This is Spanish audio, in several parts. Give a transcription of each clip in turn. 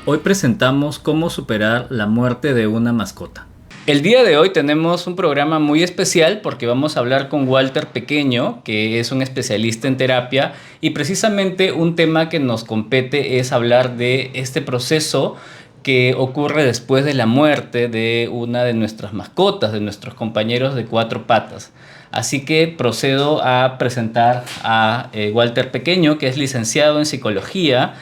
Hoy presentamos cómo superar la muerte de una mascota. El día de hoy tenemos un programa muy especial porque vamos a hablar con Walter Pequeño, que es un especialista en terapia, y precisamente un tema que nos compete es hablar de este proceso que ocurre después de la muerte de una de nuestras mascotas, de nuestros compañeros de cuatro patas. Así que procedo a presentar a Walter Pequeño, que es licenciado en psicología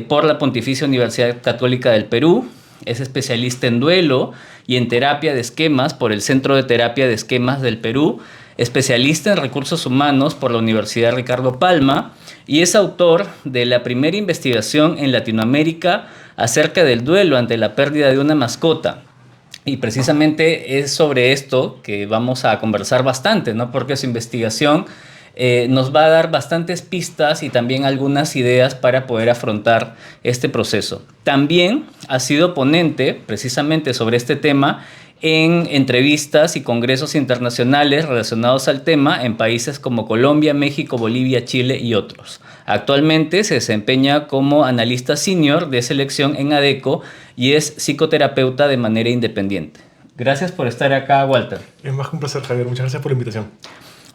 por la Pontificia Universidad Católica del Perú. Es especialista en duelo y en terapia de esquemas por el Centro de Terapia de Esquemas del Perú, especialista en recursos humanos por la Universidad Ricardo Palma y es autor de la primera investigación en Latinoamérica acerca del duelo ante la pérdida de una mascota. Y precisamente es sobre esto que vamos a conversar bastante, ¿no? Porque su investigación nos va a dar bastantes pistas y también algunas ideas para poder afrontar este proceso. También ha sido ponente precisamente sobre este tema en entrevistas y congresos internacionales relacionados al tema en países como Colombia, México, Bolivia, Chile y otros. Actualmente se desempeña como analista senior de selección en ADECO y es psicoterapeuta de manera independiente. Gracias por estar acá, Walter. Es más que un placer, Javier. Muchas gracias por la invitación.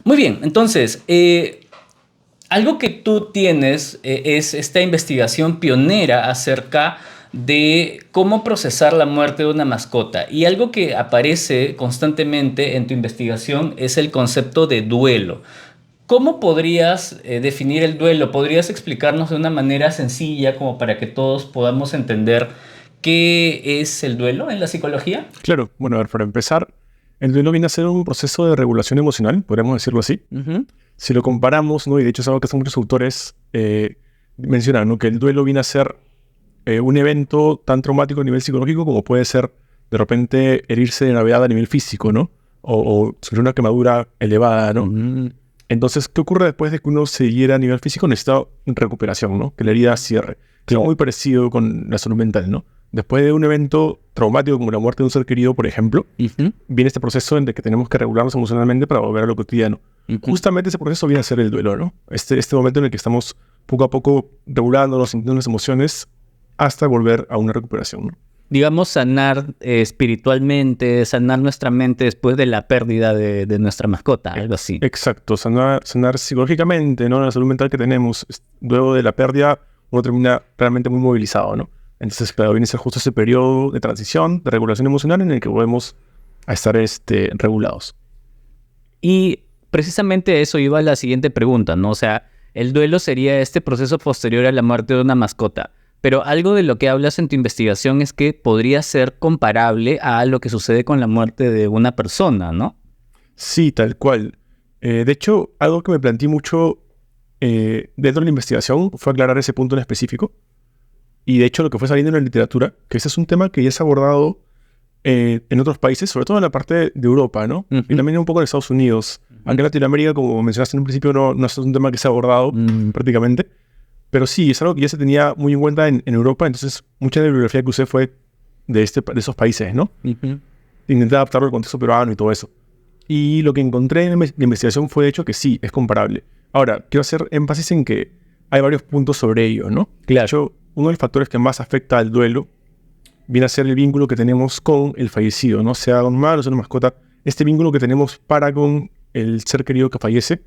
Muy bien, entonces, algo que tú tienes es esta investigación pionera acerca de cómo procesar la muerte de una mascota. Y algo que aparece constantemente en tu investigación es el concepto de duelo. ¿Cómo podrías definir el duelo? ¿Podrías explicarnos de una manera sencilla como para que todos podamos entender qué es el duelo en la psicología? Claro, bueno, a ver, para empezar, el duelo viene a ser un proceso de regulación emocional, podríamos decirlo así. Uh-huh. Si lo comparamos, ¿no? Y de hecho es algo que hacen muchos autores mencionan, ¿no? Que el duelo viene a ser un evento tan traumático a nivel psicológico como puede ser de repente herirse de gravedad a nivel físico, ¿no? O sufrir una quemadura elevada, ¿no? Uh-huh. Entonces, ¿qué ocurre después de que uno se hiera a nivel físico? Necesita recuperación, ¿no? Que la herida cierre. Que es muy parecido con la salud mental, ¿no? Después de un evento traumático como la muerte de un ser querido, por ejemplo, Uh-huh. viene este proceso en el que tenemos que regularnos emocionalmente para volver a lo cotidiano. Uh-huh. Justamente ese proceso viene a ser el duelo, ¿no? Este momento en el que estamos poco a poco regulándonos, sintiendo las emociones hasta volver a una recuperación, ¿no? Digamos, sanar espiritualmente, sanar nuestra mente después de la pérdida de nuestra mascota, algo así. Exacto, sanar psicológicamente, ¿no? La salud mental que tenemos. Luego de la pérdida, uno termina realmente muy movilizado, ¿no? Entonces, claro, viene a ser justo ese periodo de transición, de regulación emocional en el que volvemos a estar regulados. Y precisamente eso iba a la siguiente pregunta, ¿no? O sea, el duelo sería este proceso posterior a la muerte de una mascota. Pero algo de lo que hablas en tu investigación es que podría ser comparable a lo que sucede con la muerte de una persona, ¿no? Sí, tal cual. De hecho, algo que me planteé mucho dentro de la investigación fue aclarar ese punto en específico. Y de hecho, lo que fue saliendo en la literatura, que ese es un tema que ya se ha abordado en otros países, sobre todo en la parte de Europa, ¿no? Uh-huh. Y también un poco en Estados Unidos. Aquí en Latinoamérica, como mencionaste en un principio, no es un tema que se ha abordado prácticamente. Pero sí, es algo que ya se tenía muy en cuenta en Europa, entonces mucha de la bibliografía que usé fue de esos países, ¿no? Uh-huh. Intenté adaptarlo al contexto peruano y todo eso. Y lo que encontré en la investigación fue, de hecho, que sí, es comparable. Ahora, quiero hacer énfasis en que hay varios puntos sobre ello, ¿no? Claro. De hecho, uno de los factores que más afecta al duelo viene a ser el vínculo que tenemos con el fallecido, ¿no? Sea un humano o sea una mascota. Este vínculo que tenemos para con el ser querido que fallece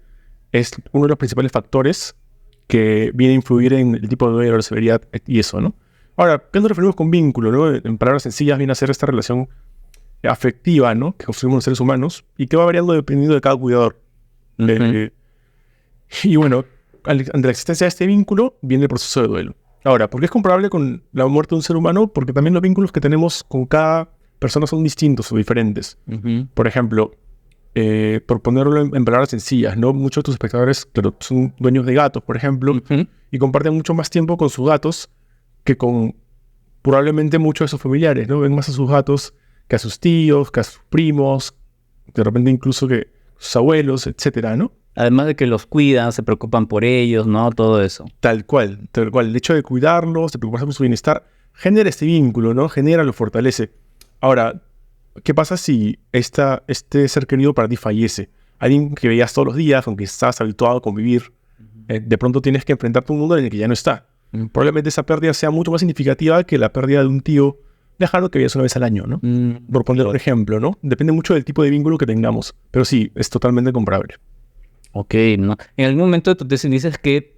es uno de los principales factores que viene a influir en el tipo de duelo, la severidad y eso, ¿no? Ahora, ¿qué nos referimos con vínculo, no? En palabras sencillas viene a ser esta relación afectiva, ¿no? Que construimos los seres humanos y que va variando dependiendo de cada cuidador. Uh-huh. Y bueno, ante la existencia de este vínculo viene el proceso de duelo. Ahora, ¿por qué es comparable con la muerte de un ser humano? Porque también los vínculos que tenemos con cada persona son distintos o diferentes. Uh-huh. Por ejemplo, por ponerlo en palabras sencillas, ¿no? Muchos de tus espectadores, claro, son dueños de gatos, por ejemplo, Uh-huh. y comparten mucho más tiempo con sus gatos que con probablemente muchos de sus familiares, ¿no? Ven más a sus gatos que a sus tíos, que a sus primos, de repente incluso que sus abuelos, etcétera, ¿no? Además de que los cuidan, se preocupan por ellos, ¿no? Todo eso. Tal cual, tal cual. El hecho de cuidarlos, de preocuparse por su bienestar, genera este vínculo, ¿no? Genera, lo fortalece. Ahora, ¿qué pasa si este ser querido para ti fallece? Alguien que veías todos los días, con quien estás habituado a convivir, de pronto tienes que enfrentarte a un mundo en el que ya no está. Probablemente esa pérdida sea mucho más significativa que la pérdida de un tío lejano que veías una vez al año, ¿no? Por poner un ejemplo, ¿no? Depende mucho del tipo de vínculo que tengamos, pero sí, es totalmente comparable. Ok, ¿no? En algún momento de tu tesis dices que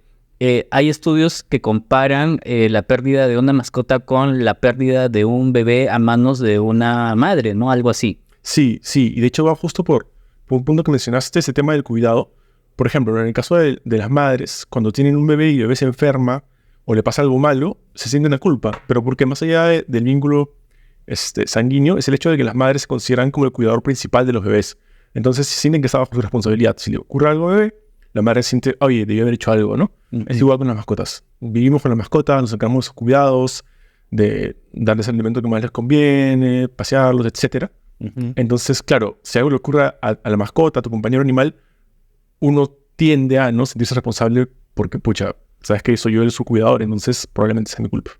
hay estudios que comparan la pérdida de una mascota con la pérdida de un bebé a manos de una madre, ¿no? Algo así. Sí, y de hecho va justo por un punto que mencionaste, ese tema del cuidado. Por ejemplo, en el caso de las madres, cuando tienen un bebé y el bebé se enferma o le pasa algo malo, se sienten la culpa, pero porque más allá del vínculo sanguíneo, es el hecho de que las madres se consideran como el cuidador principal de los bebés. Entonces sienten que está bajo su responsabilidad. Si le ocurre algo al bebé, la madre siente, oye, debí haber hecho algo, ¿no? Es igual con las mascotas. Vivimos con las mascotas, nos encargamos de sus cuidados, de darles el alimento que más les conviene, pasearlos, etcétera. Entonces, claro, si algo le ocurre a la mascota, a tu compañero animal, uno tiende a no sentirse responsable porque, pucha, sabes que soy yo su cuidador, entonces probablemente sea mi culpa.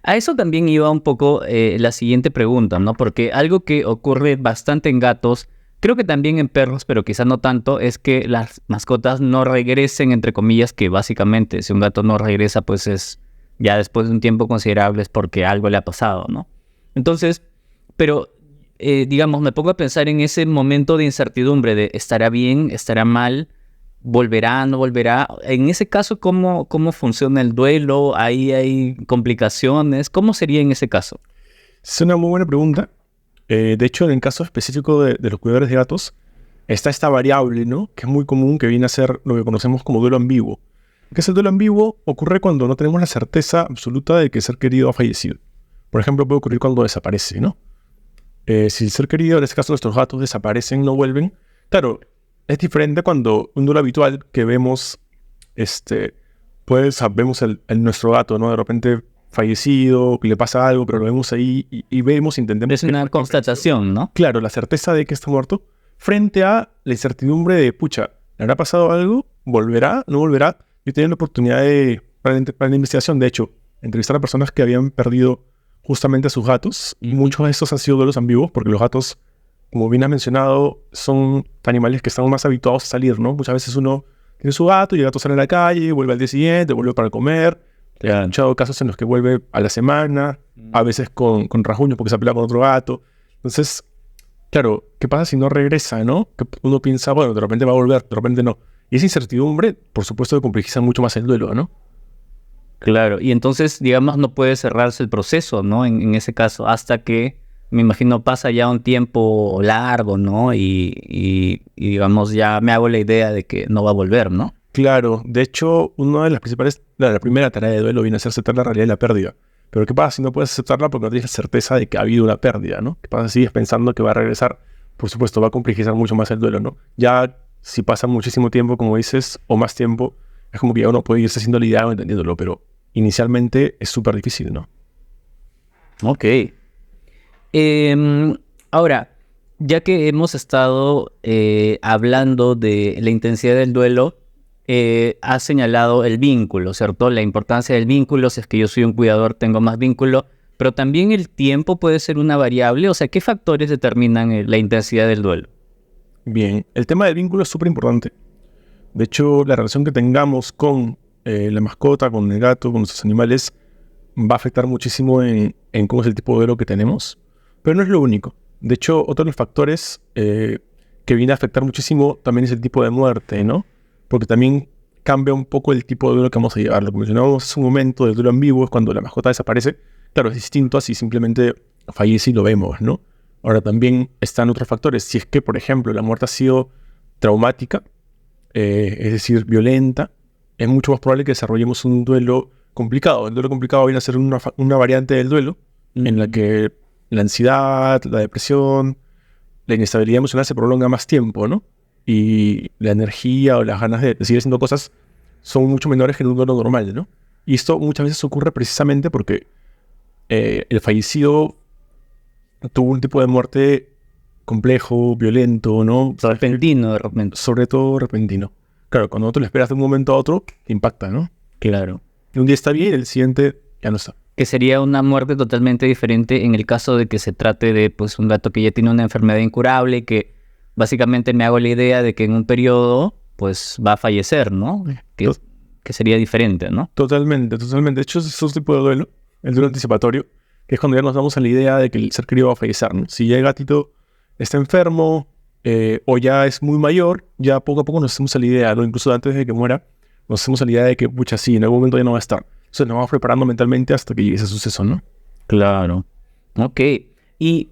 A eso también iba un poco la siguiente pregunta, ¿no? Porque algo que ocurre bastante en gatos, creo que también en perros, pero quizás no tanto, es que las mascotas no regresen, entre comillas, que básicamente si un gato no regresa, pues es ya después de un tiempo considerable es porque algo le ha pasado, ¿no? Entonces, pero digamos, me pongo a pensar en ese momento de incertidumbre de ¿estará bien? ¿Estará mal? ¿Volverá? ¿No volverá? En ese caso, ¿cómo funciona el duelo? ¿Ahí hay complicaciones? ¿Cómo sería en ese caso? Es una muy buena pregunta. De hecho, en el caso específico de los cuidadores de gatos, está esta variable, ¿no? Que es muy común, que viene a ser lo que conocemos como duelo ambiguo. ¿Qué es el duelo ambiguo? Ocurre cuando no tenemos la certeza absoluta de que el ser querido ha fallecido. Por ejemplo, puede ocurrir cuando desaparece, ¿no? Si el ser querido, en este caso nuestros gatos, desaparecen, no vuelven. Claro, es diferente cuando un duelo habitual que vemos, pues vemos nuestro gato, ¿no? De repente fallecido, que le pasa algo, pero lo vemos ahí y vemos, intentemos... Es una constatación, ¿no? Claro, la certeza de que está muerto, frente a la incertidumbre de, pucha, ¿le habrá pasado algo? ¿Volverá? ¿No volverá? Yo tenía la oportunidad para la investigación, de hecho, entrevistar a personas que habían perdido justamente a sus gatos. Muchos de estos han sido duelos ambiguos, porque los gatos, como bien has mencionado, son animales que están más habituados a salir, ¿no? Muchas veces uno tiene su gato y el gato sale a la calle, vuelve al día siguiente, vuelve para comer. He escuchado casos en los que vuelve a la semana, a veces con rasguños porque se ha peleado con otro gato. Entonces, claro, ¿qué pasa si no regresa, no? Que uno piensa, bueno, de repente va a volver, de repente no. Y esa incertidumbre, por supuesto, que complejiza mucho más el duelo, ¿no? Claro, y entonces, digamos, no puede cerrarse el proceso, ¿no? En ese caso, hasta que, me imagino, pasa ya un tiempo largo, ¿no? Y digamos, ya me hago la idea de que no va a volver, ¿no? Claro, de hecho, una de las principales, la primera tarea de duelo viene a ser aceptar la realidad de la pérdida. Pero ¿qué pasa si no puedes aceptarla porque no tienes la certeza de que ha habido una pérdida, ¿no? ¿Qué pasa si sigues pensando que va a regresar? Por supuesto, va a complejizar mucho más el duelo, ¿no? Ya si pasa muchísimo tiempo, como dices, o más tiempo, es como que ya uno puede irse haciendo la idea o entendiéndolo, pero inicialmente es súper difícil, ¿no? Ok. Ahora, ya que hemos estado hablando de la intensidad del duelo, has señalado el vínculo, ¿cierto? La importancia del vínculo, si es que yo soy un cuidador, tengo más vínculo, pero también el tiempo puede ser una variable, o sea, ¿qué factores determinan la intensidad del duelo? Bien, el tema del vínculo es súper importante. De hecho, la relación que tengamos con la mascota, con el gato, con nuestros animales, va a afectar muchísimo en cómo es el tipo de duelo que tenemos. Pero no es lo único. De hecho, otro de los factores que viene a afectar muchísimo también es el tipo de muerte, ¿no? Porque también cambia un poco el tipo de duelo que vamos a llevar. Lo que mencionábamos hace un momento del duelo ambiguo es cuando la mascota desaparece. Claro, es distinto a si simplemente fallece y lo vemos, ¿no? Ahora también están otros factores. Si es que, por ejemplo, la muerte ha sido traumática, es decir, violenta, es mucho más probable que desarrollemos un duelo complicado. El duelo complicado viene a ser una variante del duelo en la que la ansiedad, la depresión, la inestabilidad emocional se prolonga más tiempo, ¿no? Y la energía o las ganas de seguir haciendo cosas son mucho menores que en un duelo normal, ¿no? Y esto muchas veces ocurre precisamente porque el fallecido tuvo un tipo de muerte complejo, violento, ¿no? Repentino, de repente. Sobre todo repentino. Claro, cuando no te lo esperas de un momento a otro, te impacta, ¿no? Claro. Un día está bien, el siguiente ya no está. Que sería una muerte totalmente diferente en el caso de que se trate de pues un gato que ya tiene una enfermedad incurable, que básicamente me hago la idea de que en un periodo pues va a fallecer, ¿no? Que que sería diferente, ¿no? Totalmente. De hecho, es un tipo de duelo, el duelo anticipatorio, que es cuando ya nos damos a la idea de que el ser querido va a fallecer, ¿no? Si ya el gatito está enfermo o ya es muy mayor, ya poco a poco nos hacemos a la idea, ¿no? Incluso antes de que muera, nos hacemos a la idea de que, pucha, sí, en algún momento ya no va a estar. Entonces nos vamos preparando mentalmente hasta que llegue ese suceso, ¿no? Claro. Ok. Y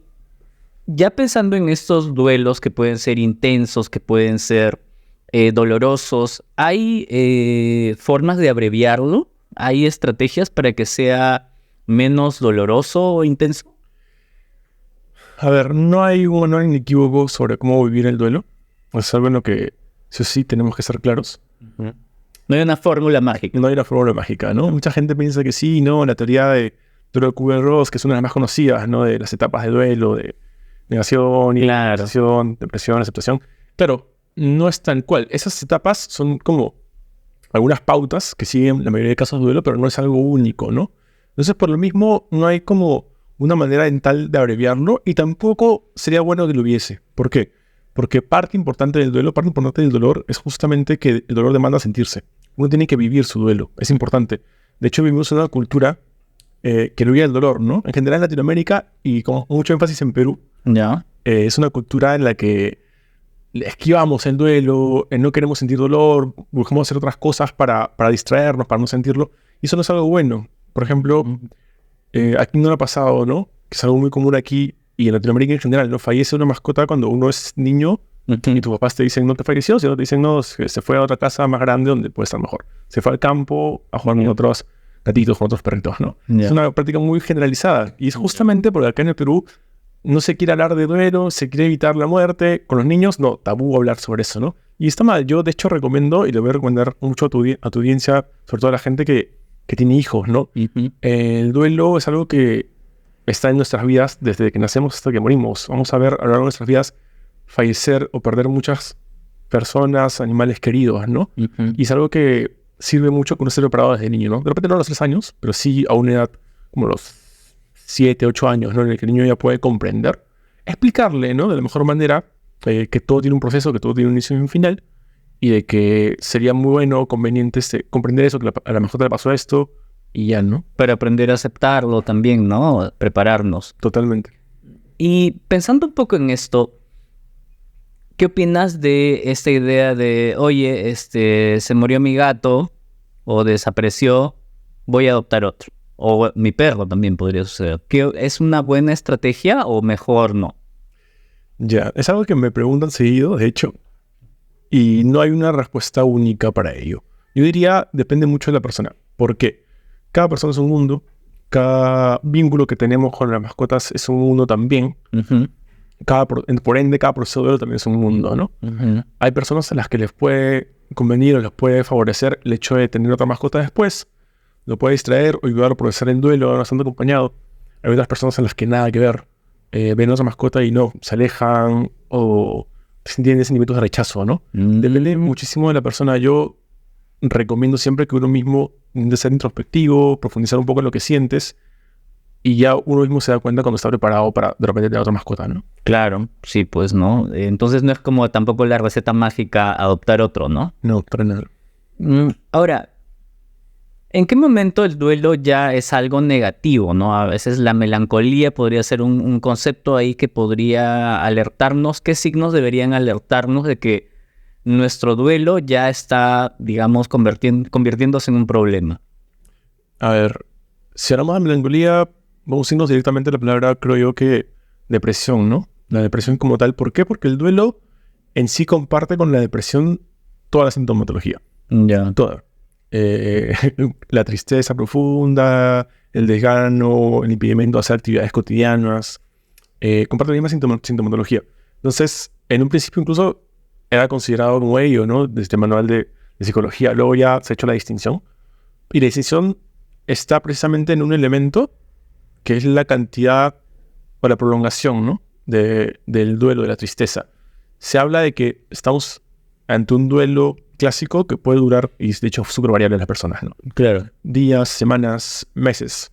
ya pensando en estos duelos que pueden ser intensos, que pueden ser dolorosos, ¿hay formas de abreviarlo? ¿Hay estrategias para que sea menos doloroso o intenso? A ver, no hay un manual inequívoco sobre cómo vivir el duelo. Es algo en lo que sí o sí tenemos que ser claros. Uh-huh. No hay una fórmula mágica. No hay una fórmula mágica, ¿no? Mucha gente piensa que sí, ¿no? La teoría de duelo de Kubler-Ross, que es una de las más conocidas, ¿no? De las etapas de duelo, de negación, idealización, depresión, aceptación. Claro, no es tal cual. Esas etapas son como algunas pautas que siguen la mayoría de casos de duelo, pero no es algo único, ¿no? Entonces, por lo mismo, no hay como una manera en tal de abreviarlo y tampoco sería bueno que lo hubiese. ¿Por qué? Porque parte importante del duelo, parte importante del dolor es justamente que el dolor demanda sentirse. Uno tiene que vivir su duelo, es importante. De hecho, vivimos en una cultura que no vive el dolor, ¿no? En general en Latinoamérica y con mucho énfasis en Perú, es una cultura en la que esquivamos el duelo, no queremos sentir dolor, buscamos hacer otras cosas para distraernos, para no sentirlo. Y eso no es algo bueno. Por ejemplo, aquí no lo ha pasado, ¿no? Que es algo muy común aquí y en Latinoamérica en general, ¿no? Fallece una mascota cuando uno es niño y tus papás te dicen no te falleció, sino te dicen no, se fue a otra casa más grande donde puede estar mejor. Se fue al campo a jugar con otros gatitos, con otros perritos, ¿no? Es una práctica muy generalizada y es justamente porque acá en el Perú no se quiere hablar de duelo, se quiere evitar la muerte. Con los niños, no, tabú hablar sobre eso, ¿no? Y está mal. Yo, de hecho, recomiendo, y le voy a recomendar mucho a tu audiencia, sobre todo a la gente que tiene hijos, ¿no? Uh-huh. El duelo es algo que está en nuestras vidas desde que nacemos hasta que morimos. Vamos a ver a lo largo de nuestras vidas fallecer o perder muchas personas, animales queridos, ¿no? Uh-huh. Y es algo que sirve mucho con ser preparado desde niño, ¿no? De repente no a los 3 años, pero sí a una edad como los 7, 8 años, ¿no? En el que el niño ya puede comprender, explicarle, ¿no? De la mejor manera que todo tiene un proceso, que todo tiene un inicio y un final, y de que sería muy bueno, conveniente comprender eso, que a la mejor te le pasó esto, y ya, ¿no? Para aprender a aceptarlo también, ¿no? Prepararnos. Totalmente. Y pensando un poco en esto, ¿qué opinas de esta idea de, oye, se murió mi gato, o desapareció, voy a adoptar otro? O mi perro también podría suceder. ¿Es una buena estrategia o mejor no? Ya, es algo que me preguntan seguido, de hecho, y no hay una respuesta única para ello. Yo diría, depende mucho de la persona. ¿Por qué? Cada persona es un mundo, cada vínculo que tenemos con las mascotas es un mundo también. Uh-huh. Por ende, cada proceso de duelo también es un mundo, ¿no? Uh-huh. Hay personas a las que les puede convenir o les puede favorecer el hecho de tener otra mascota después. Lo puede distraer o ayudar a procesar el duelo bastante acompañado. Hay otras personas en las que nada que ver. Ven a otra mascota y no, se alejan o tienen sentimientos de rechazo, ¿no? Depende muchísimo de la persona. Yo recomiendo siempre que uno mismo intente ser introspectivo, profundizar un poco en lo que sientes y ya uno mismo se da cuenta cuando está preparado para de repente tener otra mascota, ¿no? Claro, sí, pues, ¿no? Entonces no es como tampoco la receta mágica adoptar otro, ¿no? No, para nada. Ahora, ¿en qué momento el duelo ya es algo negativo, ¿no? A veces la melancolía podría ser un concepto ahí que podría alertarnos. ¿Qué signos deberían alertarnos de que nuestro duelo ya está, digamos, convirtiéndose en un problema? A ver, si hablamos de melancolía, vamos a irnos directamente a la palabra, creo yo, que depresión, ¿no? La depresión como tal. ¿Por qué? Porque el duelo en sí comparte con la depresión toda la sintomatología. Ya. Toda. La tristeza profunda, el desgano, el impedimento de hacer actividades cotidianas, comparte la misma sintomatología. Entonces, en un principio incluso era considerado como ello, ¿no? De este manual de psicología. Luego ya se ha hecho la distinción. Y la distinción está precisamente en un elemento que es la cantidad o la prolongación, ¿no? Del duelo, de la tristeza. Se habla de que estamos ante un duelo clásico que puede durar, y es de hecho súper variable en las personas, ¿no? Claro. Días, semanas, meses.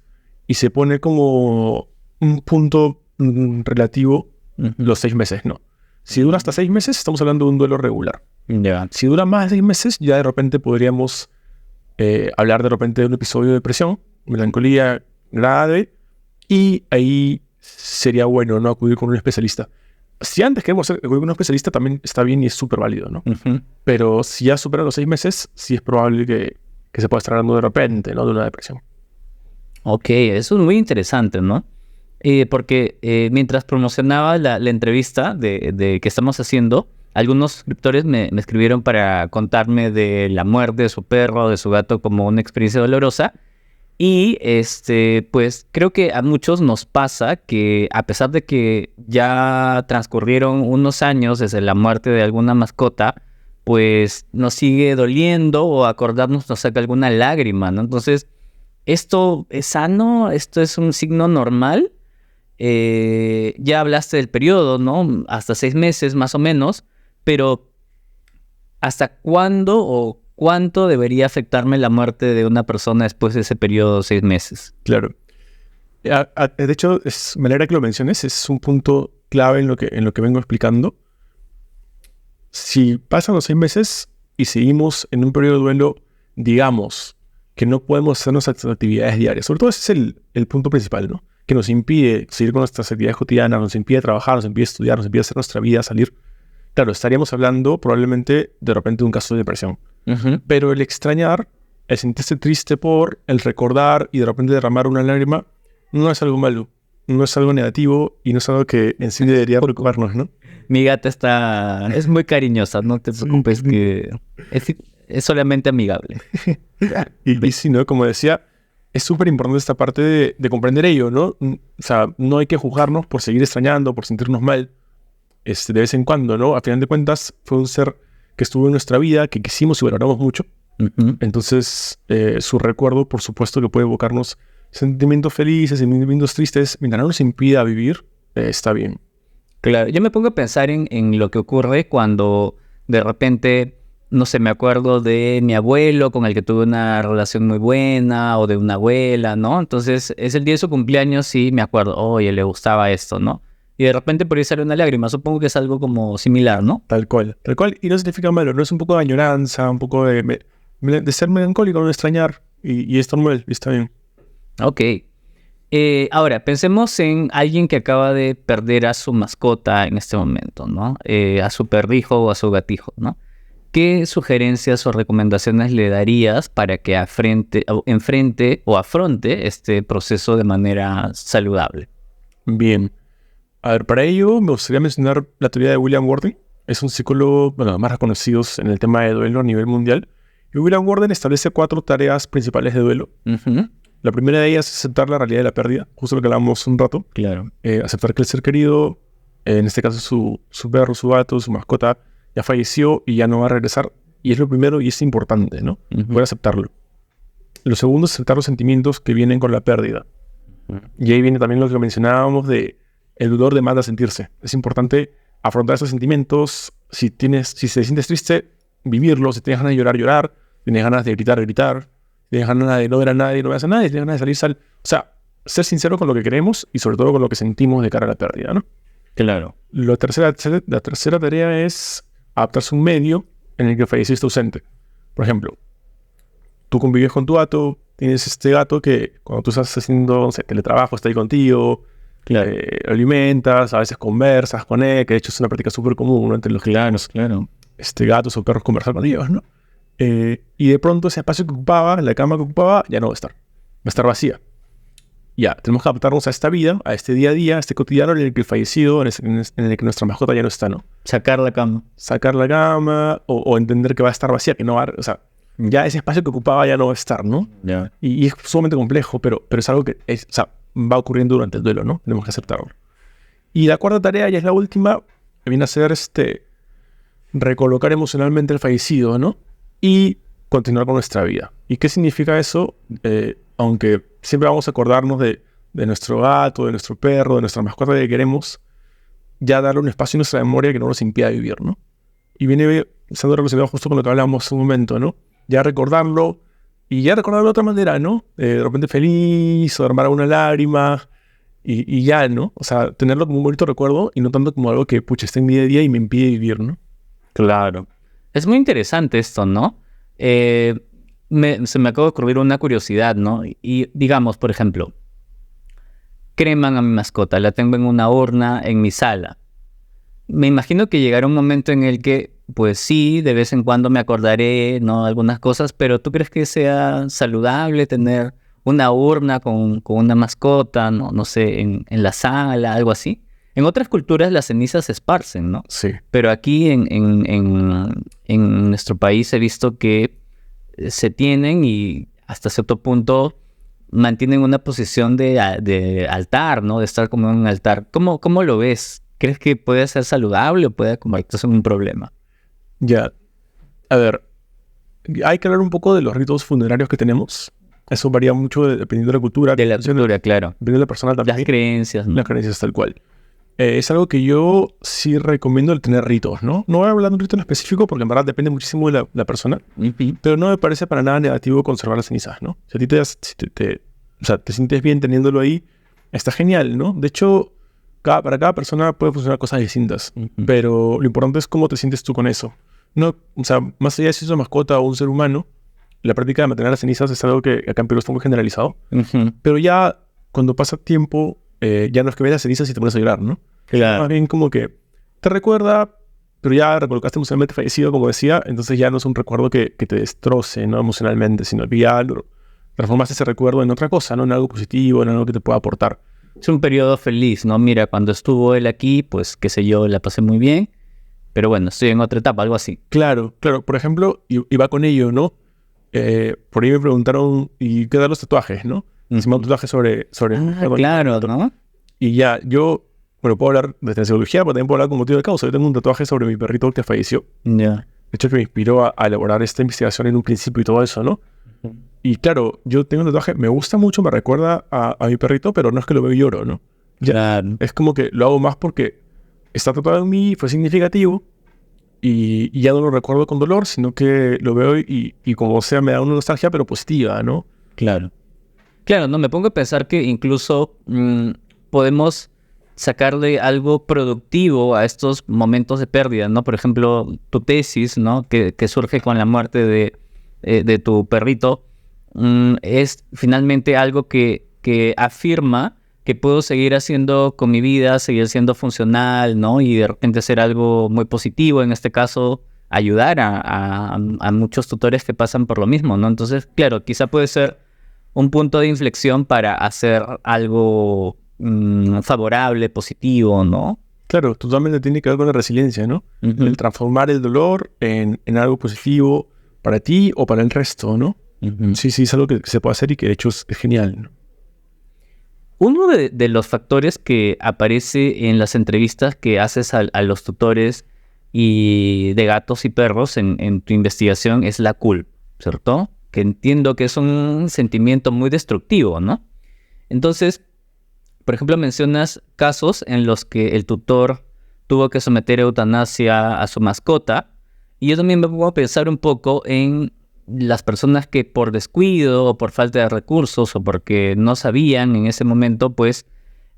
Y se pone como un punto relativo los 6 meses, ¿no? Si dura hasta 6 meses, estamos hablando de un duelo regular. Yeah. Si dura más de 6 meses, ya de repente podríamos hablar de repente de un episodio de depresión, melancolía grave, y ahí sería bueno, ¿no? Acudir con un especialista. Si antes queremos acudir con un especialista, también está bien y es súper válido, ¿no? Ujú. Pero si ya superan los 6 meses, sí es probable que se pueda estar hablando de repente, ¿no? De una depresión. Ok, eso es muy interesante, ¿no? Porque mientras promocionaba la entrevista de que estamos haciendo, algunos suscriptores me escribieron para contarme de la muerte de su perro, de su gato, como una experiencia dolorosa. Y pues creo que a muchos nos pasa que a pesar de que ya transcurrieron unos años desde la muerte de alguna mascota, pues nos sigue doliendo o acordarnos nos saca alguna lágrima, ¿no? Entonces, ¿esto es sano? ¿Esto es un signo normal? Ya hablaste del periodo, ¿no? Hasta 6 meses más o menos, pero ¿hasta cuándo o cuánto debería afectarme la muerte de una persona después de ese periodo de 6 meses? Claro. De hecho, me alegra que lo menciones, es un punto clave en lo que vengo explicando. Si pasan los 6 meses y seguimos en un periodo de duelo, digamos que no podemos hacer nuestras actividades diarias. Sobre todo ese es el punto principal, ¿no? Que nos impide seguir con nuestras actividades cotidianas, nos impide trabajar, nos impide estudiar, nos impide hacer nuestra vida, salir. Claro, estaríamos hablando probablemente de repente de un caso de depresión. Uh-huh. Pero el extrañar, el sentirse triste por, el recordar y de repente derramar una lágrima, no es algo malo, no es algo negativo y no es algo que en sí debería preocuparnos, ¿no? Mi gata es muy cariñosa, no te preocupes, que es solamente amigable. Y sí, ¿no? Como decía, es súper importante esta parte de comprender ello, ¿no? O sea, no hay que juzgarnos por seguir extrañando, por sentirnos mal, de vez en cuando, ¿no? A final de cuentas, fue un ser que estuvo en nuestra vida, que quisimos y valoramos mucho. Uh-huh. Entonces, su recuerdo, por supuesto, que puede evocarnos sentimientos felices, sentimientos tristes, mientras no nos impida vivir, está bien. Claro, yo me pongo a pensar en lo que ocurre cuando de repente, no sé, me acuerdo de mi abuelo con el que tuve una relación muy buena o de una abuela, ¿no? Entonces es el día de su cumpleaños y me acuerdo, oye, le gustaba esto, ¿no? Y de repente por ahí sale una lágrima, supongo que es algo como similar, ¿no? Tal cual. Y no significa malo, no es un poco de añoranza, un poco de ser melancólico, no de extrañar, y es normal, y está bien. Ok. Ahora, pensemos en alguien que acaba de perder a su mascota en este momento, ¿no? A su perrijo o a su gatijo, ¿no? ¿Qué sugerencias o recomendaciones le darías para que enfrente o afronte este proceso de manera saludable? Bien. A ver, para ello me gustaría mencionar la teoría de William Worden. Es un psicólogo, bueno, más reconocido en el tema de duelo a nivel mundial. Y William Worden establece 4 tareas principales de duelo. Uh-huh. La primera de ellas es aceptar la realidad de la pérdida, justo lo que hablábamos un rato. Claro. Aceptar que el ser querido, en este caso su perro, su gato, su mascota, ya falleció y ya no va a regresar. Y es lo primero y es importante, ¿no? Uh-huh. Poder aceptarlo. Lo segundo es aceptar los sentimientos que vienen con la pérdida. Uh-huh. Y ahí viene también lo que mencionábamos de el dolor demanda sentirse. Es importante afrontar esos sentimientos. Si te sientes triste, vivirlo. Si tienes ganas de llorar, llorar. Si tienes ganas de gritar, gritar. Si tienes ganas de no ver a nadie, no veas a nadie. Si tienes ganas de salir, O sea, ser sincero con lo que queremos y sobre todo con lo que sentimos de cara a la pérdida, ¿no? Claro. La tercera tarea es adaptarse a un medio en el que el fallecido está ausente. Por ejemplo, tú convives con tu gato, tienes este gato que cuando tú estás haciendo, no sé, teletrabajo, está ahí contigo, Claro. lo alimentas, a veces conversas con él, que de hecho es una práctica súper común, ¿no? Entre los gitanos, Claro. Gatos o perros conversar con ellos, ¿no? Y de pronto ese espacio que ocupaba, la cama que ocupaba, ya no va a estar. Va a estar vacía. Ya, tenemos que adaptarnos a esta vida, a este día a día, a este cotidiano en el que el fallecido, en el que nuestra mascota ya no está, ¿no? Sacar la cama. Sacar la cama o entender que va a estar vacía, que no va a... O sea, ya ese espacio que ocupaba ya no va a estar, ¿no? Ya. Y es sumamente complejo, pero es algo que va ocurriendo durante el duelo, ¿no? Tenemos que aceptarlo. Y la cuarta tarea, ya es la última, que viene a ser recolocar emocionalmente al fallecido, ¿no? Y continuar con nuestra vida. ¿Y qué significa eso? Aunque siempre vamos a acordarnos de nuestro gato, de nuestro perro, de nuestra mascota que queremos, ya darle un espacio en nuestra memoria que no nos impida vivir, ¿no? Y viene siendo relacionado justo con lo que hablábamos hace un momento, ¿no? Ya recordarlo y ya recordarlo de otra manera, ¿no? De repente feliz o derramar una lágrima y ya, ¿no? O sea, tenerlo como un bonito recuerdo y no tanto como algo que, pucha, está en mi día a día y me impide vivir, ¿no? Claro. Es muy interesante esto, ¿no? se me acaba de ocurrir una curiosidad, ¿no? Y digamos, por ejemplo, creman a mi mascota, la tengo en una urna en mi sala. Me imagino que llegará un momento en el que, pues sí, de vez en cuando me acordaré, ¿no? Algunas cosas, pero ¿tú crees que sea saludable tener una urna con una mascota, no sé, en la sala, algo así? En otras culturas las cenizas se esparcen, ¿no? Sí. Pero aquí en nuestro país he visto que se tienen y hasta cierto punto mantienen una posición de altar, ¿no? De estar como en un altar. ¿Cómo lo ves? ¿Crees que puede ser saludable o puede convertirse en un problema? Ya. A ver, hay que hablar un poco de los ritos funerarios que tenemos. Eso varía mucho dependiendo de la cultura. De la cultura, claro. Dependiendo de la persona también. Las creencias, ¿no? Las creencias tal cual. Es algo que yo sí recomiendo el tener ritos, ¿no? No voy a hablar de un rito en específico porque en verdad depende muchísimo de la persona. Pero no me parece para nada negativo conservar las cenizas, ¿no? Si a ti te sientes bien teniéndolo ahí, está genial, ¿no? De hecho, para cada persona puede funcionar cosas distintas. Pero lo importante es cómo te sientes tú con eso. No, o sea, más allá de si es una mascota o un ser humano, la práctica de mantener las cenizas es algo que acá en Perú está muy generalizado. Pero ya cuando pasa tiempo, ya no es que veas las cenizas y te pones a llorar, ¿no? Claro. Más bien como que te recuerda, pero ya recolocaste emocionalmente fallecido, como decía, entonces ya no es un recuerdo que te destroce, ¿no? Emocionalmente, sino que ya transformaste ese recuerdo en otra cosa, ¿no? En algo positivo, en algo que te pueda aportar. Es un periodo feliz, ¿no? Mira, cuando estuvo él aquí, pues qué sé yo, la pasé muy bien. Pero bueno, estoy en otra etapa, algo así. Claro. Por ejemplo, y va con ello, ¿no? Por ahí me preguntaron, ¿y qué dan los tatuajes, no? Hicimos un tatuaje sobre claro, ¿no? Y ya, yo, bueno, puedo hablar de psicología, pero también puedo hablar con motivo de causa. Yo tengo un tatuaje sobre mi perrito que falleció. Ya. De hecho, que me inspiró a elaborar esta investigación en un principio y todo eso, ¿no? Y claro, yo tengo un tatuaje, me gusta mucho, me recuerda a mi perrito, pero no es que lo veo y lloro, ¿no? Ya, Claro. es como que lo hago más porque está tatuado en mí, fue significativo, y ya no lo recuerdo con dolor, sino que lo veo y como sea me da una nostalgia, pero positiva, ¿no? Claro. Claro, no, me pongo a pensar que incluso podemos sacarle algo productivo a estos momentos de pérdida, ¿no? Por ejemplo, tu tesis, ¿no? Que surge con la muerte de tu perrito, es finalmente algo que afirma que puedo seguir haciendo con mi vida, seguir siendo funcional, ¿no? Y de repente hacer algo muy positivo, en este caso, ayudar a muchos tutores que pasan por lo mismo, ¿no? Entonces, claro, quizá puede ser un punto de inflexión para hacer algo favorable, positivo, ¿no? Claro, totalmente tiene que ver con la resiliencia, ¿no? El transformar el dolor en algo positivo para ti o para el resto, ¿no? Sí, es algo que se puede hacer y que de hecho es genial, ¿no? Uno de los factores que aparece en las entrevistas que haces a los tutores y de gatos y perros en tu investigación es la culpa, ¿cierto? Que entiendo que es un sentimiento muy destructivo, ¿no? Entonces, por ejemplo, mencionas casos en los que el tutor tuvo que someter a eutanasia a su mascota, y yo también me pongo a pensar un poco en las personas que por descuido o por falta de recursos o porque no sabían en ese momento, pues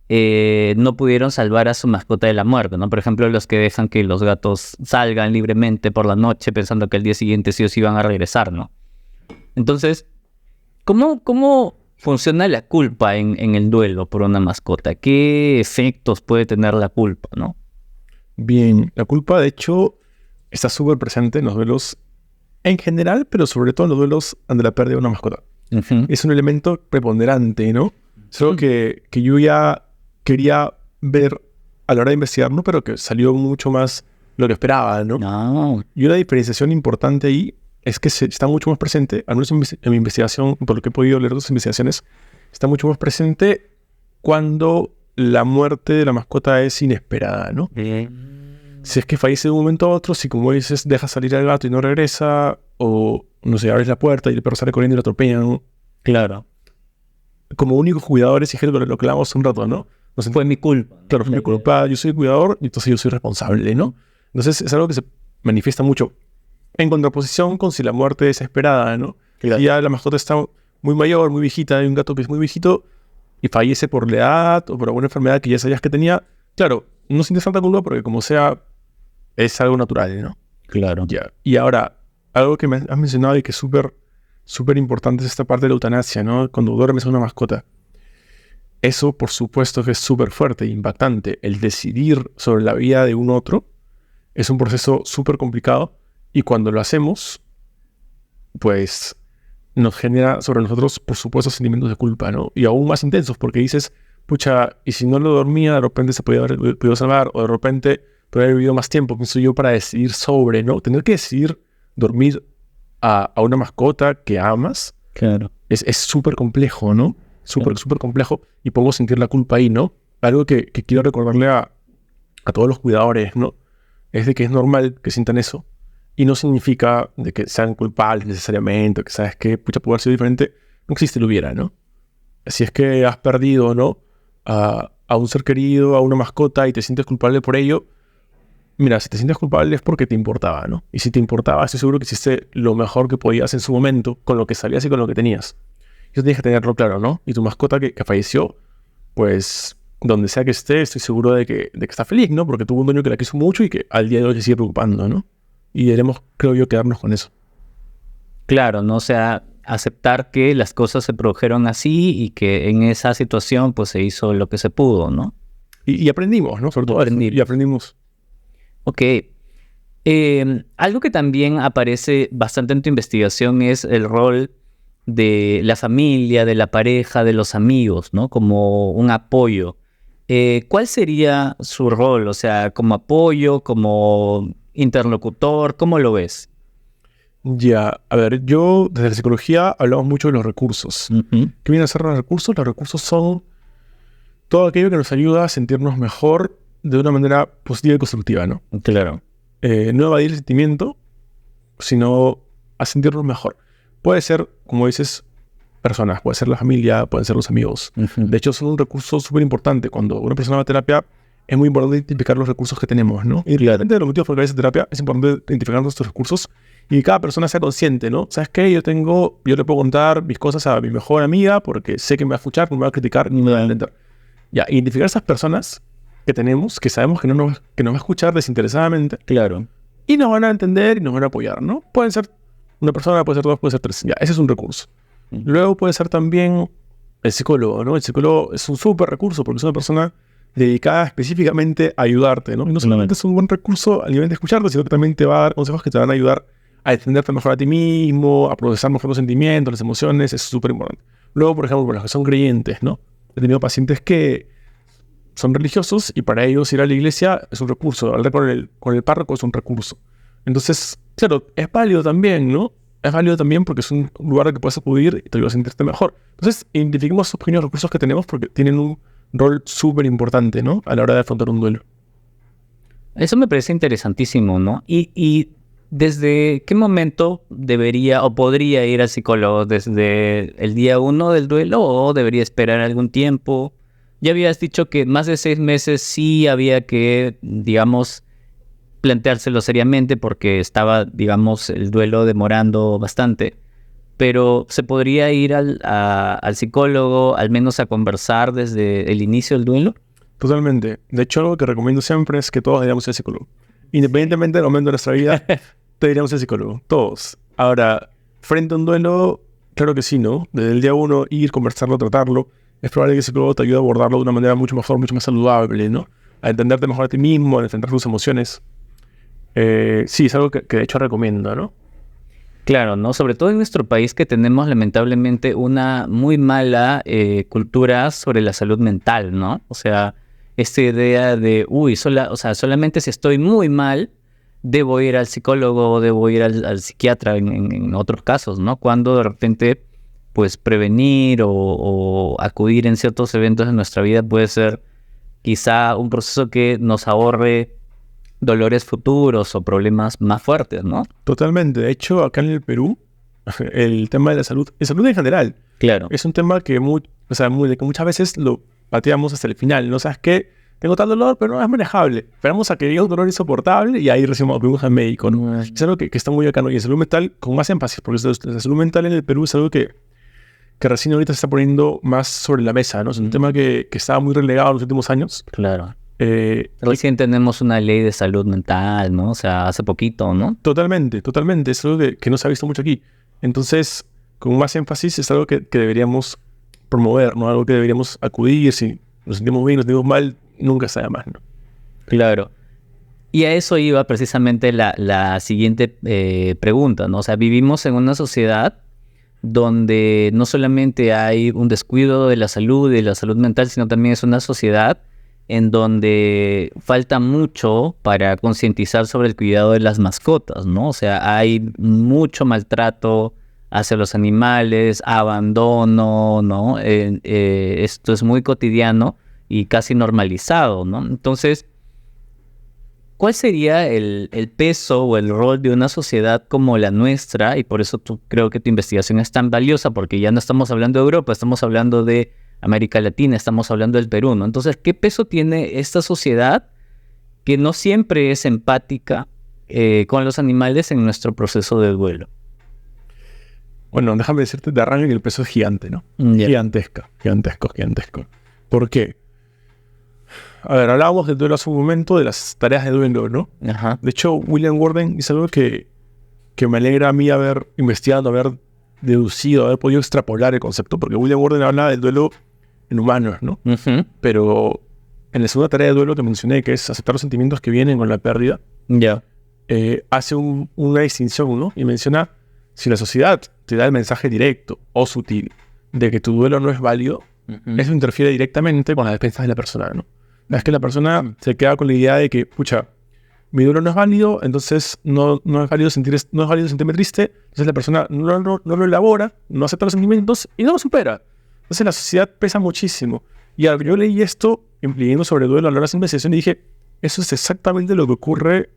no pudieron salvar a su mascota de la muerte, ¿no? Por ejemplo, los que dejan que los gatos salgan libremente por la noche pensando que al día siguiente sí o sí van a regresar, ¿no? Entonces, ¿cómo funciona la culpa en el duelo por una mascota? ¿Qué efectos puede tener la culpa, no? Bien, la culpa de hecho está súper presente en los duelos en general, pero sobre todo en los duelos ante la pérdida de una mascota. Es un elemento preponderante, ¿no? Es algo que yo ya quería ver a la hora de investigar, ¿no? Pero que salió mucho más lo que esperaba, ¿no? No. Y una diferenciación importante ahí es que está mucho más presente, al menos en mi investigación, por lo que he podido leer de otras investigaciones, está mucho más presente cuando la muerte de la mascota es inesperada, ¿no? Si es que fallece de un momento a otro, si como dices, dejas salir al gato y no regresa, o no sé, abres la puerta y el perro sale corriendo y lo atropellan. Claro. Como únicos cuidadores, y lo que hablamos un rato, ¿no? Fue mi culpa. Claro, fue mi culpa, yo soy el cuidador y entonces yo soy responsable, ¿no? Entonces es algo que se manifiesta mucho en contraposición con si la muerte es esperada, ¿no? Claro. Si ya la mascota está muy mayor, muy viejita, hay un gato que es muy viejito y fallece por la edad o por alguna enfermedad que ya sabías que tenía, claro, no sientes tanta culpa porque como sea, es algo natural, ¿no? Claro. Ya. Y ahora, algo que me has mencionado y que es súper súper importante es esta parte de la eutanasia, ¿no? Cuando duermes a una mascota. Eso, por supuesto, que es súper fuerte e impactante. El decidir sobre la vida de un otro es un proceso súper complicado y cuando lo hacemos, pues nos genera sobre nosotros, por supuesto, sentimientos de culpa, ¿no? Y aún más intensos porque dices, pucha, y si no lo dormía, de repente se podía haber podido salvar, o de repente podría haber vivido más tiempo, pienso yo, para decidir sobre, ¿no? Tener que decidir dormir a una mascota que amas Claro. es súper complejo, ¿no? Súper, súper complejo y puedo sentir la culpa ahí, ¿no? Algo que quiero recordarle a todos los cuidadores, ¿no? Es de que es normal que sientan eso y no significa de que sean culpables necesariamente, que sabes que, pucha, puede haber sido diferente. No existe lo hubiera, ¿no? Si es que has perdido, ¿no? A un ser querido, a una mascota y te sientes culpable por ello, mira, si te sientes culpable es porque te importaba, ¿no? Y si te importaba, estoy seguro que hiciste lo mejor que podías en su momento, con lo que sabías y con lo que tenías. Eso tienes que tenerlo claro, ¿no? Y tu mascota que falleció, pues, donde sea que esté, estoy seguro de que está feliz, ¿no? Porque tuvo un dueño que la quiso mucho y que al día de hoy se sigue preocupando, ¿no? Y debemos, creo yo, quedarnos con eso. Claro, ¿no? O sea, aceptar que las cosas se produjeron así y que en esa situación pues se hizo lo que se pudo, ¿no? Y aprendimos, ¿no? Sobre todo Aprendimos. y aprendimos. Ok. Algo que también aparece bastante en tu investigación es el rol de la familia, de la pareja, de los amigos, ¿no? Como un apoyo. ¿Cuál sería su rol? O sea, como apoyo, como interlocutor, ¿cómo lo ves? Ya, a ver, yo desde la psicología hablamos mucho de los recursos. Ujú. ¿Qué vienen a ser los recursos? Los recursos son todo aquello que nos ayuda a sentirnos mejor de una manera positiva y constructiva, ¿no? Claro. No evadir el sentimiento, sino a sentirnos mejor. Puede ser, como dices, personas, puede ser la familia, pueden ser los amigos. Ujú. De hecho, son un recurso súper importante. Cuando una persona va a terapia, es muy importante identificar los recursos que tenemos, ¿no? Y realmente de los motivos por los que vais a terapia, es importante identificar nuestros recursos y que cada persona sea consciente, ¿no? ¿Sabes qué? Yo le puedo contar mis cosas a mi mejor amiga porque sé que me va a escuchar, no me va a criticar ni me va a entender. Ya, identificar esas personas que tenemos, que sabemos que nos va a escuchar desinteresadamente. Claro. Y nos van a entender y nos van a apoyar, ¿no? Pueden ser una persona, puede ser dos, puede ser tres. Ya, ese es un recurso. Luego puede ser también el psicólogo, ¿no? El psicólogo es un súper recurso porque es una persona dedicada específicamente a ayudarte, ¿no? Y no solamente es un buen recurso a nivel de escucharte, sino que también te va a dar consejos que te van a ayudar a entenderte mejor a ti mismo, a procesar mejor los sentimientos, las emociones, es súper importante. Luego, por ejemplo, para los que son creyentes, ¿no? He tenido pacientes que son religiosos y para ellos ir a la iglesia es un recurso, hablar con el párroco es un recurso. Entonces, claro, es válido también, ¿no? Es válido también porque es un lugar al que puedes acudir y te ayuda a sentirte mejor. Entonces, identifiquemos esos pequeños recursos que tenemos porque tienen un rol súper importante, ¿no? A la hora de afrontar un duelo. Eso me parece interesantísimo, ¿no? Y ¿desde qué momento debería o podría ir al psicólogo? ¿Desde el día 1 del duelo o debería esperar algún tiempo? Ya habías dicho que más de 6 meses sí había que, digamos, planteárselo seriamente porque estaba, digamos, el duelo demorando bastante. Pero ¿se podría ir al psicólogo, al menos a conversar desde el inicio del duelo? Totalmente. De hecho, algo que recomiendo siempre es que todos deberíamos ir al psicólogo. Independientemente del momento de nuestra vida, deberíamos ir al psicólogo. Todos. Ahora, frente a un duelo, claro que sí, ¿no? Desde el día 1, ir, conversarlo, tratarlo. Es probable que el psicólogo te ayude a abordarlo de una manera mucho mejor, mucho más saludable, ¿no? A entenderte mejor a ti mismo, a enfrentar tus emociones. Sí, es algo que de hecho recomiendo, ¿no? Claro, ¿no? Sobre todo en nuestro país que tenemos lamentablemente una muy mala cultura sobre la salud mental, ¿no? O sea, esta idea de, solamente si estoy muy mal, debo ir al psicólogo, debo ir al psiquiatra en otros casos, ¿no? Cuando de repente, pues prevenir o acudir en ciertos eventos de nuestra vida puede ser quizá un proceso que nos ahorre dolores futuros o problemas más fuertes, ¿no? Totalmente. De hecho, acá en el Perú, el tema de la salud en general, Claro. es un tema que, de que muchas veces lo pateamos hasta el final. ¿No sabes qué? Tengo tal dolor, pero no es manejable. Esperamos a que llegue un dolor insoportable y ahí recién acudimos al médico, ¿no? Es algo que está muy acá, ¿no? Y en salud mental, con más énfasis, porque la salud mental en el Perú es algo que recién ahorita se está poniendo más sobre la mesa, ¿no? Es un tema que estaba muy relegado en los últimos años. Claro. Recién tenemos una ley de salud mental, ¿no? O sea, hace poquito, ¿no? Totalmente. Es algo que no se ha visto mucho aquí. Entonces, con más énfasis es algo que deberíamos promover, ¿no? Algo que deberíamos acudir. Si nos sentimos bien, nos sentimos mal, nunca está de más, ¿no? Claro. Y a eso iba precisamente la siguiente pregunta, ¿no? O sea, vivimos en una sociedad donde no solamente hay un descuido de la salud y de la salud mental, sino también es una sociedad en donde falta mucho para concientizar sobre el cuidado de las mascotas, ¿no? O sea, hay mucho maltrato hacia los animales, abandono, ¿no? Esto es muy cotidiano y casi normalizado, ¿no? Entonces, ¿cuál sería el peso o el rol de una sociedad como la nuestra? Y por eso creo que tu investigación es tan valiosa, porque ya no estamos hablando de Europa, estamos hablando de América Latina, estamos hablando del Perú, ¿no? Entonces, ¿qué peso tiene esta sociedad que no siempre es empática con los animales en nuestro proceso de duelo? Bueno, déjame decirte de arranque que el peso es gigante, ¿no? Yeah. Gigantesco. ¿Por qué? A ver, hablábamos del duelo hace un momento, de las tareas de duelo, ¿no? Ajá. De hecho, William Worden dice algo que me alegra a mí haber investigado, haber deducido, haber podido extrapolar el concepto, porque William Worden habla del duelo en humanos, ¿no? Uh-huh. Pero en la segunda tarea de duelo que mencioné, que es aceptar los sentimientos que vienen con la pérdida, Ya. hace una distinción, ¿no? Y menciona, si la sociedad te da el mensaje directo o sutil de que tu duelo no es válido, eso interfiere directamente con las defensas de la persona, ¿no? Es que la persona se queda con la idea de que, pucha, mi duelo no es válido, entonces no es válido sentirme triste, entonces la persona no lo elabora, no acepta los sentimientos y no lo supera. Entonces la sociedad pesa muchísimo. Y yo leí esto, leyendo sobre duelo a la hora de hacer investigación, y dije, eso es exactamente lo que ocurre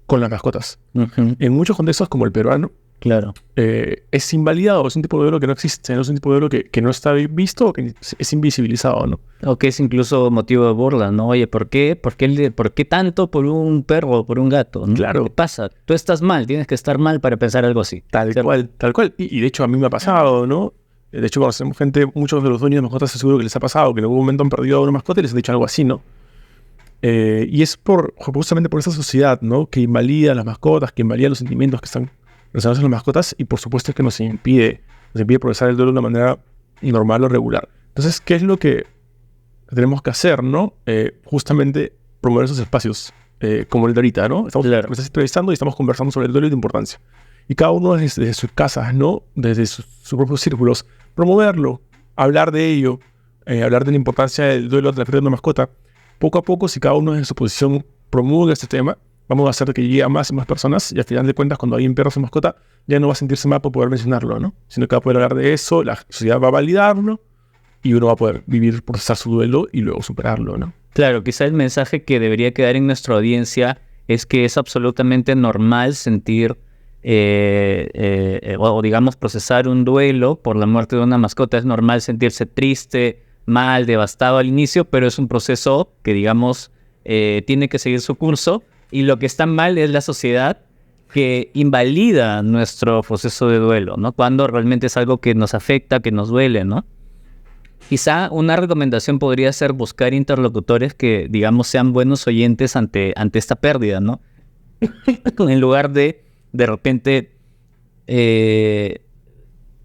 con las mascotas. Uh-huh. En muchos contextos, como el peruano, Claro. es invalidado, es un tipo de duelo que no existe, ¿no? Es un tipo de duelo que no está visto o que es invisibilizado, ¿no? O que es incluso motivo de burla, ¿no? Oye, ¿por qué tanto por un perro o por un gato? ¿No? Claro. ¿Qué pasa? Tú estás mal, tienes que estar mal para pensar algo así. Tal cual. Y de hecho a mí me ha pasado, ¿no? De hecho, conocemos gente, muchos de los dueños de mascotas seguro que les ha pasado, que en algún momento han perdido a una mascota y les han dicho algo así, ¿no? Y es justamente por esa sociedad, ¿no? Que invalida a las mascotas, que invalida los sentimientos que están relacionados a las mascotas, y por supuesto es que nos impide procesar el duelo de una manera normal o regular. Entonces, ¿qué es lo que tenemos que hacer, ¿no? Justamente promover esos espacios, como el de ahorita, ¿no? Me estás entrevistando y estamos conversando sobre el duelo y la importancia. Y cada uno desde sus casas, ¿no? Desde sus propios círculos, promoverlo, hablar de ello, hablar de la importancia del duelo de la pérdida de una mascota. Poco a poco, si cada uno desde su posición promueve este tema, vamos a hacer que llegue a más y más personas, y al final de cuentas, cuando alguien pierde su mascota, ya no va a sentirse mal por poder mencionarlo, ¿no? Sino que va a poder hablar de eso, la sociedad va a validarlo, y uno va a poder procesar su duelo y luego superarlo, ¿no? Claro, quizá el mensaje que debería quedar en nuestra audiencia es que es absolutamente normal sentir o digamos procesar un duelo por la muerte de una mascota. Es normal sentirse triste, mal, devastado al inicio, pero es un proceso que, digamos, tiene que seguir su curso, y lo que está mal es la sociedad que invalida nuestro proceso de duelo, ¿no? Cuando realmente es algo que nos afecta, que nos duele, ¿no? Quizá una recomendación podría ser buscar interlocutores que, digamos, sean buenos oyentes ante esta pérdida, ¿no? En lugar de repente,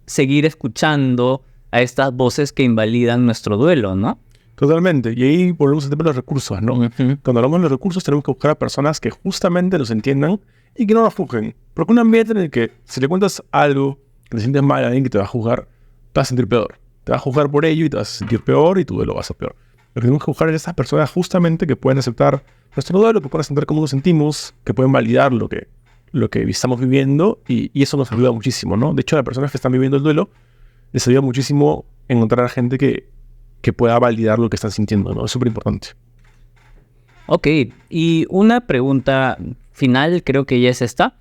seguir escuchando a estas voces que invalidan nuestro duelo, ¿no? Totalmente. Y ahí volvemos al tema de los recursos, ¿no? Uh-huh. Cuando hablamos de los recursos, tenemos que buscar a personas que justamente los entiendan y que no nos juzguen. Porque un ambiente en el que, si le cuentas algo, que te sientes mal a alguien que te va a juzgar, te vas a sentir peor. Te va a juzgar por ello y te vas a sentir peor, y tu duelo va a ser peor. Lo que tenemos que buscar es esas personas justamente que pueden aceptar nuestro duelo, que pueden aceptar cómo nos sentimos, que pueden validar lo que estamos viviendo, y eso nos ayuda muchísimo, ¿no? De hecho, a las personas que están viviendo el duelo les ayuda muchísimo encontrar a gente que pueda validar lo que están sintiendo, ¿no? Es súper importante. Ok, y una pregunta final, creo que ya es esta.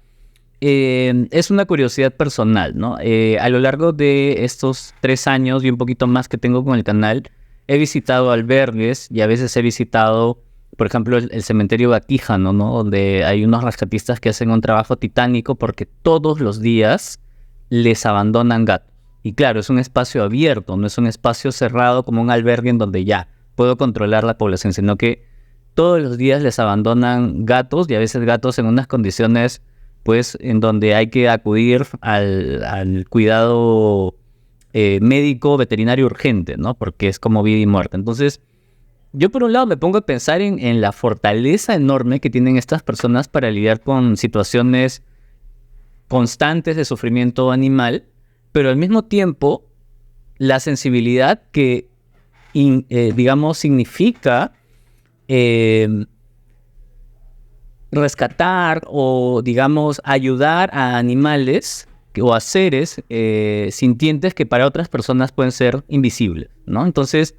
Es una curiosidad personal, ¿no? A lo largo de estos 3 años y un poquito más que tengo con el canal, he visitado albergues y a veces he visitado, por ejemplo, el cementerio Baquijano, ¿no? Donde hay unos rescatistas que hacen un trabajo titánico porque todos los días les abandonan gatos. Y claro, es un espacio abierto, no es un espacio cerrado como un albergue en donde ya puedo controlar la población, sino que todos los días les abandonan gatos, y a veces gatos en unas condiciones pues en donde hay que acudir al cuidado médico veterinario urgente, ¿no? Porque es como vida y muerte. Entonces, yo por un lado me pongo a pensar en la fortaleza enorme que tienen estas personas para lidiar con situaciones constantes de sufrimiento animal, pero al mismo tiempo la sensibilidad que, digamos, significa rescatar o, digamos, ayudar a animales o a seres sintientes que para otras personas pueden ser invisibles, ¿no? Entonces,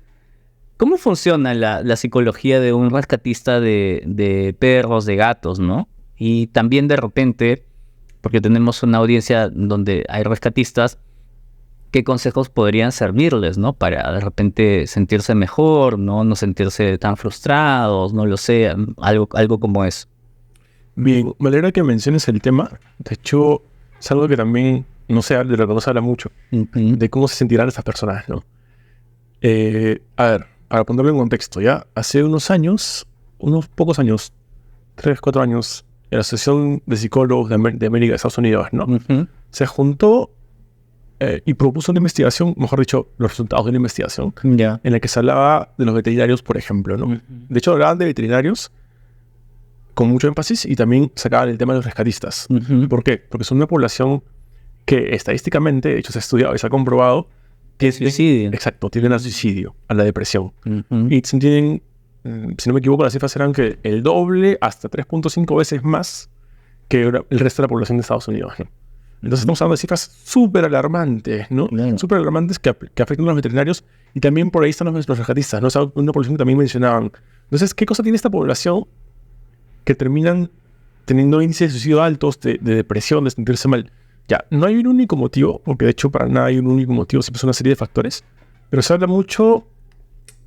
¿cómo funciona la psicología de un rescatista de perros, de gatos, ¿no? Y también de repente, porque tenemos una audiencia donde hay rescatistas, ¿qué consejos podrían servirles, ¿no? Para de repente sentirse mejor, ¿no? No sentirse tan frustrados, no lo sé, algo como eso. Bien, me alegra que menciones el tema. De hecho, es algo que también de lo que no se habla mucho, de cómo se sentirán esas personas, ¿no? A ver, para ponerlo en contexto, ya hace unos años, unos pocos años, 3, 4 años, la Asociación de Psicólogos de América de Estados Unidos, ¿no? Se juntó y propuso una investigación, mejor dicho, los resultados de una investigación, en la que se hablaba de los veterinarios, por ejemplo, ¿no? De hecho, hablaban de veterinarios con mucho énfasis y también sacaban el tema de los rescatistas. ¿Por qué? Porque son una población que estadísticamente, de hecho se ha estudiado y se ha comprobado, suicidio. Exacto, tienden al suicidio, a la depresión. Y tienen, si no me equivoco, las cifras eran que el doble hasta 3.5 veces más que el resto de la población de Estados Unidos, ¿no? Entonces estamos hablando de cifras súper alarmantes, ¿no? Súper alarmantes que afectan a los veterinarios y también por ahí están los rescatistas, ¿no? O sea, una población que también mencionaban. Entonces, ¿qué cosa tiene esta población que terminan teniendo índices de suicidio altos, de depresión, de sentirse mal? Ya, no hay un único motivo, porque de hecho para nada hay un único motivo, siempre son una serie de factores, pero se habla mucho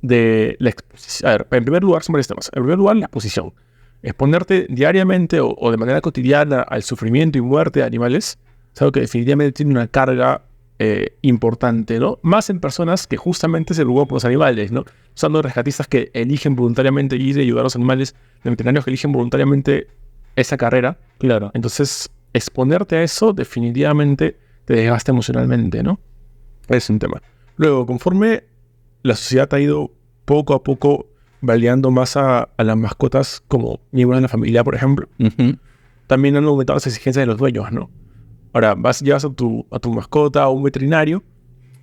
de la exposición. A ver, en primer lugar son varios temas. En primer lugar, la exposición. Exponerte diariamente o de manera cotidiana al sufrimiento y muerte de animales es algo que definitivamente tiene una carga importante, ¿no? Más en personas que justamente se preocupan por los animales, ¿no? Usando rescatistas que eligen voluntariamente ir a ayudar a los animales, de veterinarios que eligen voluntariamente esa carrera. Claro. Entonces, exponerte a eso definitivamente te desgasta emocionalmente, ¿no? Es un tema. Luego, conforme la sociedad ha ido poco a poco validando más a las mascotas como miembros de la familia, por ejemplo, también han aumentado las exigencias de los dueños, ¿no? Ahora, llevas a tu mascota a un veterinario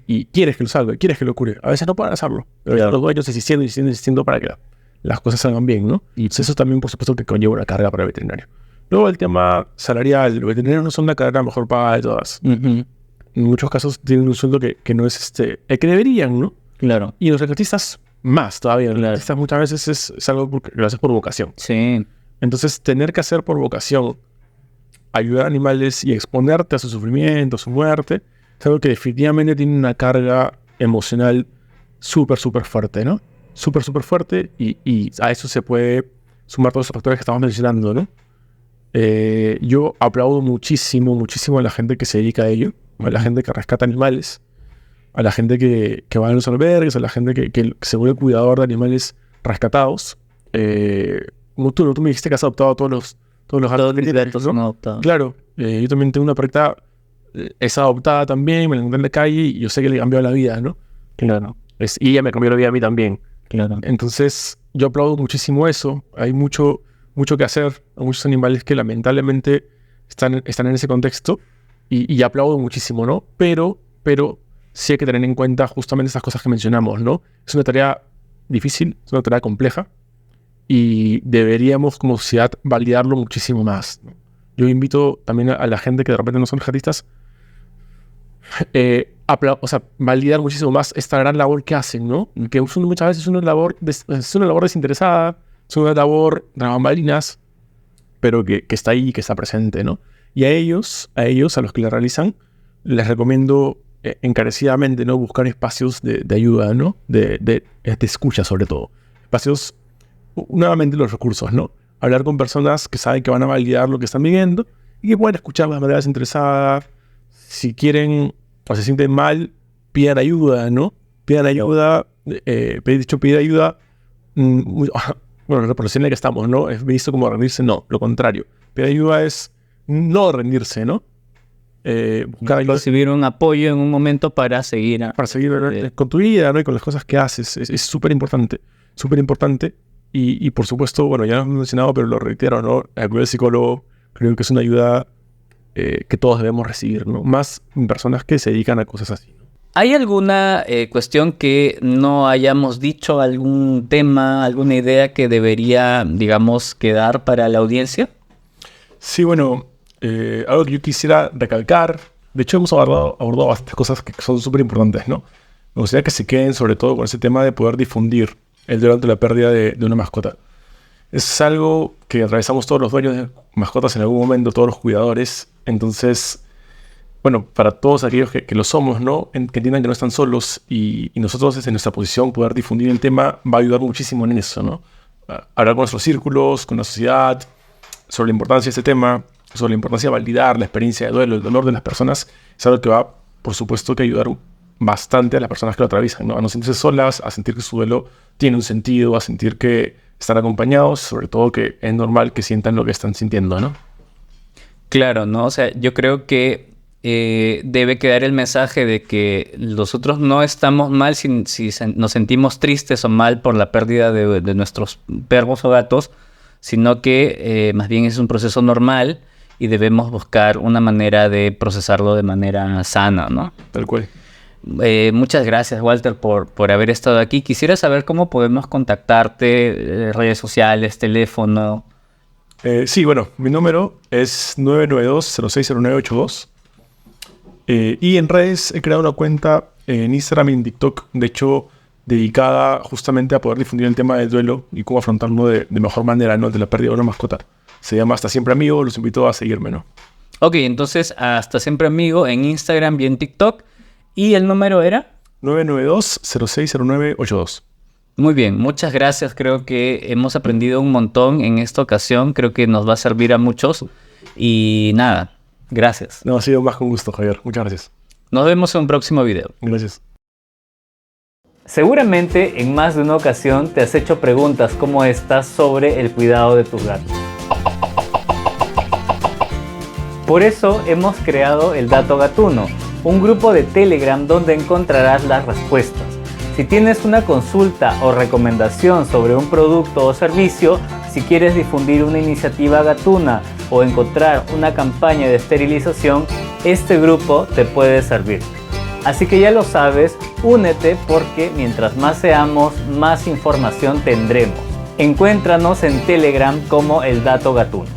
y quieres que lo salve, quieres que lo cure. A veces no pueden hacerlo, pero los dueños insistiendo para que las cosas salgan bien, ¿no? Y eso también, por supuesto, que conlleva una carga para el veterinario. Luego, el tema salarial. Los veterinarios no son la carrera mejor pagada de todas. En muchos casos tienen un sueldo que no es el que deberían, ¿no? Claro. Y los rescatistas más todavía. Los rescatistas muchas veces es algo que lo haces por vocación. Sí. Entonces, tener que hacer por vocación ayudar a animales y exponerte a su sufrimiento, a su muerte, es algo que definitivamente tiene una carga emocional súper fuerte, ¿no? Súper fuerte y a eso se puede sumar todos esos factores que estamos mencionando, ¿no? Yo aplaudo muchísimo a la gente que se dedica a ello, a la gente que rescata animales, a la gente que va a los albergues, a la gente que se vuelve cuidador de animales rescatados. Como tú me dijiste que has adoptado a todos los gatos, ¿no? Claro, yo también tengo una perrita, es adoptada también, me la encontré en la calle y yo sé que le cambió la vida, ¿no? Claro. Y ella me cambió la vida a mí también. Claro. Entonces, yo aplaudo muchísimo eso. Hay mucho que hacer. Hay muchos animales que lamentablemente están en ese contexto y aplaudo muchísimo, ¿no? Pero sí hay que tener en cuenta justamente esas cosas que mencionamos, ¿no? Es una tarea difícil, es una tarea compleja y deberíamos como sociedad validarlo muchísimo más, ¿no? Yo invito también a la gente que de repente no son rescatistas validar muchísimo más esta gran labor que hacen, ¿no? Que muchas veces es una labor desinteresada, es una labor de bambalinas, pero que está ahí y que está presente, ¿no? Y a ellos, a los que la realizan, les recomiendo encarecidamente, ¿no? Buscar espacios de ayuda, ¿no? De escucha, sobre todo. Espacios, nuevamente los recursos, ¿no? Hablar con personas que saben que van a validar lo que están viviendo y que pueden escuchar de manera desinteresada. Si quieren o se sienten mal, pidan ayuda, ¿no? Pidan ayuda, pedir ayuda. Bueno, la población en la que estamos, ¿no? Es visto como rendirse, no, lo contrario. Pedir ayuda es no rendirse, ¿no? Buscar ayuda Recibir un apoyo en un momento para seguir. para seguir con tu vida, ¿no? Y con las cosas que haces. Es súper importante, súper importante. Y por supuesto, bueno, ya lo hemos mencionado, pero lo reitero, ¿no? Acudir al psicólogo creo que es una ayuda que todos debemos recibir, ¿no? Más en personas que se dedican a cosas así. ¿Hay alguna cuestión que no hayamos dicho, algún tema, alguna idea que debería, digamos, quedar para la audiencia? Sí, bueno, algo que yo quisiera recalcar, de hecho hemos abordado bastantes cosas que son súper importantes, ¿no? Me gustaría que se queden sobre todo con ese tema de poder difundir el dolor ante la pérdida de una mascota. Es algo que atravesamos todos los dueños de mascotas en algún momento, todos los cuidadores. Entonces, bueno, para todos aquellos que lo somos, ¿no? Que entiendan que no están solos y nosotros desde nuestra posición poder difundir el tema va a ayudar muchísimo en eso, ¿no? Hablar con nuestros círculos, con la sociedad, sobre la importancia de este tema, sobre la importancia de validar la experiencia de duelo, el dolor de las personas, es algo que va, por supuesto, que ayudar bastante a las personas que lo atraviesan, ¿no? A no sentirse solas, a sentir que su duelo tiene un sentido, a sentir que están acompañados, sobre todo que es normal que sientan lo que están sintiendo, ¿no? Claro, ¿no? O sea, yo creo que debe quedar el mensaje de que nosotros no estamos mal si nos sentimos tristes o mal por la pérdida de nuestros perros o gatos, sino que más bien es un proceso normal y debemos buscar una manera de procesarlo de manera sana, ¿no? Tal cual. Muchas gracias, Walter, por haber estado aquí. Quisiera saber cómo podemos contactarte, redes sociales, teléfono. Sí, bueno, mi número es 992-060982. Y en redes he creado una cuenta en Instagram y en TikTok, de hecho, dedicada justamente a poder difundir el tema del duelo y cómo afrontarlo de mejor manera, ¿no? De la pérdida de una mascota. Se llama Hasta Siempre Amigo, los invito a seguirme, ¿no? Ok, entonces Hasta Siempre Amigo en Instagram y en TikTok. ¿Y el número era? 992-060982. Muy bien, muchas gracias. Creo que hemos aprendido un montón en esta ocasión. Creo que nos va a servir a muchos. Y nada, gracias. No, ha sido más con gusto, Javier. Muchas gracias. Nos vemos en un próximo video. Gracias. Seguramente en más de una ocasión te has hecho preguntas como estas sobre el cuidado de tus gatos. Por eso hemos creado el Dato Gatuno, un grupo de Telegram donde encontrarás las respuestas. Si tienes una consulta o recomendación sobre un producto o servicio, si quieres difundir una iniciativa gatuna o encontrar una campaña de esterilización, este grupo te puede servir. Así que ya lo sabes, únete porque mientras más seamos, más información tendremos. Encuéntranos en Telegram como el Dato Gatuno.